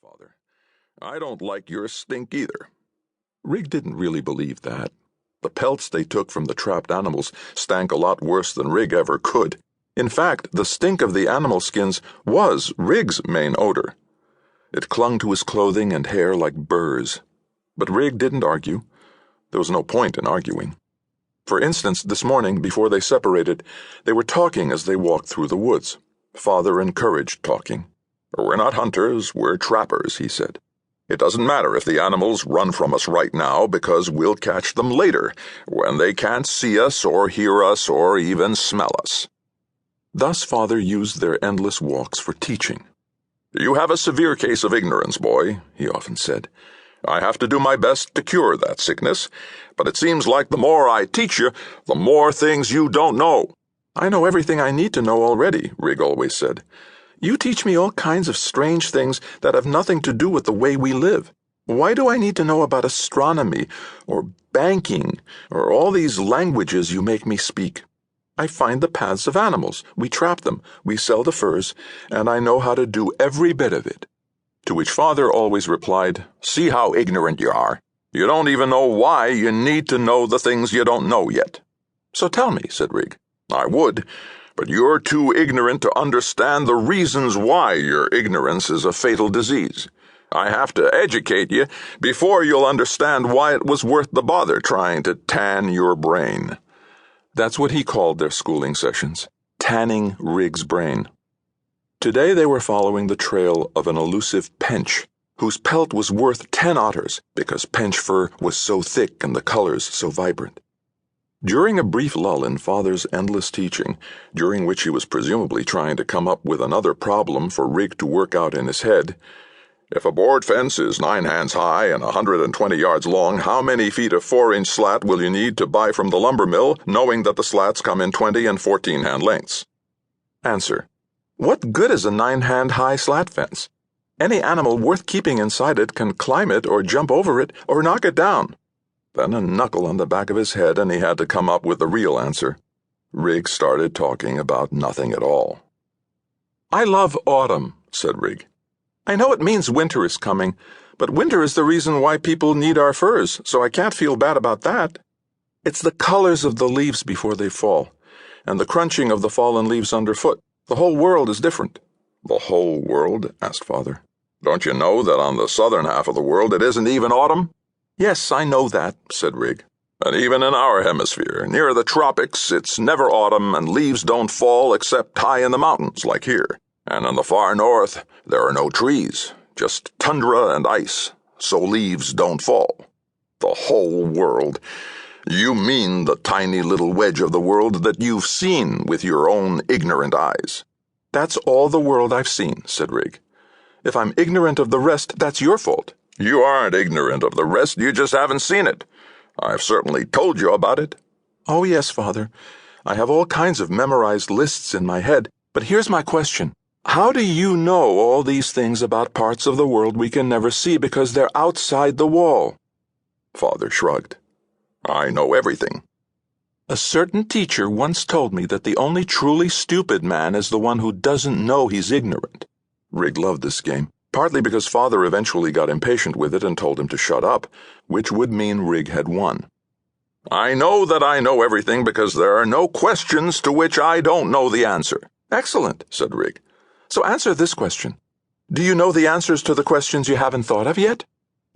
Father. "I don't like your stink either." Rigg didn't really believe that. The pelts they took from the trapped animals stank a lot worse than Rigg ever could. In fact, the stink of the animal skins was Rigg's main odor. It clung to his clothing and hair like burrs. But Rigg didn't argue. There was no point in arguing. For instance, this morning, before they separated, they were talking as they walked through the woods. Father encouraged talking. "We're not hunters, we're trappers," he said. "It doesn't matter if the animals run from us right now, because we'll catch them later, when they can't see us or hear us or even smell us." Thus Father used their endless walks for teaching. "You have a severe case of ignorance, boy," he often said. "I have to do my best to cure that sickness, but it seems like the more I teach you, the more things you don't know." "I know everything I need to know already," Rigg always said. "You teach me all kinds of strange things that have nothing to do with the way we live. Why do I need to know about astronomy or banking or all these languages you make me speak? I find the paths of animals, we trap them, we sell the furs, and I know how to do every bit of it." To which Father always replied, "See how ignorant you are. You don't even know why you need to know the things you don't know yet." "So tell me," said Rigg. "I would, but you're too ignorant to understand the reasons why your ignorance is a fatal disease. I have to educate you before you'll understand why it was worth the bother trying to tan your brain." That's what he called their schooling sessions, tanning Rigg's brain. Today they were following the trail of an elusive pench, whose pelt was worth 10 otters because pench fur was so thick and the colors so vibrant. During a brief lull in Father's endless teaching, during which he was presumably trying to come up with another problem for Rigg to work out in his head, "If a board fence is 9 hands high and 120 yards long, how many feet of 4-inch slat will you need to buy from the lumber mill, knowing that the slats come in 20 and 14-hand lengths?" Answer: what good is a 9-hand-high slat fence? Any animal worth keeping inside it can climb it or jump over it or knock it down. Then a knuckle on the back of his head, and he had to come up with the real answer. Rigg started talking about nothing at all. "I love autumn," said Rigg. "I know it means winter is coming, but winter is the reason why people need our furs, so I can't feel bad about that. It's the colors of the leaves before they fall, and the crunching of the fallen leaves underfoot. The whole world is different." "The whole world?" asked Father. "Don't you know that on the southern half of the world it isn't even autumn?" "Yes, I know that," said Rigg. "And even in our hemisphere, near the tropics, it's never autumn and leaves don't fall except high in the mountains, like here. And in the far north, there are no trees, just tundra and ice, so leaves don't fall." "The whole world? You mean the tiny little wedge of the world that you've seen with your own ignorant eyes?" "That's all the world I've seen," said Rigg. "If I'm ignorant of the rest, that's your fault." "You aren't ignorant of the rest, you just haven't seen it. I've certainly told you about it." "Oh, yes, Father. I have all kinds of memorized lists in my head, but here's my question. How do you know all these things about parts of the world we can never see because they're outside the wall?" Father shrugged. "I know everything." "A certain teacher once told me that the only truly stupid man is the one who doesn't know he's ignorant." Rigg loved this game, partly because Father eventually got impatient with it and told him to shut up, which would mean Rigg had won. "I know that I know everything because there are no questions to which I don't know the answer." "Excellent," said Rigg. "So answer this question. Do you know the answers to the questions you haven't thought of yet?"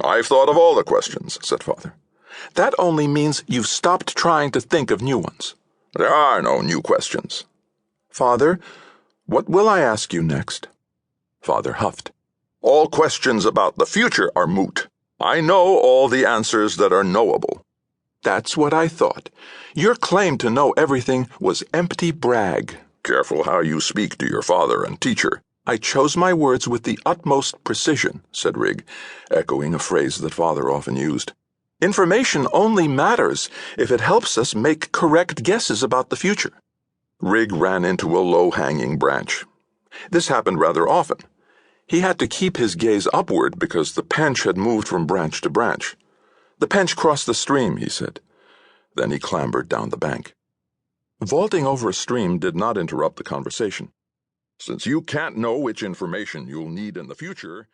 "I've thought of all the questions," said Father. "That only means you've stopped trying to think of new ones." "There are no new questions." "Father, what will I ask you next?" Father huffed. "All questions about the future are moot. I know all the answers that are knowable." "That's what I thought. Your claim to know everything was empty brag." "Careful how you speak to your father and teacher." "I chose my words with the utmost precision," said Rigg, echoing a phrase that Father often used. "Information only matters if it helps us make correct guesses about the future." Rigg ran into a low-hanging branch. This happened rather often. He had to keep his gaze upward because the pench had moved from branch to branch. "The pench crossed the stream," he said. Then he clambered down the bank. Vaulting over a stream did not interrupt the conversation. "Since you can't know which information you'll need in the future,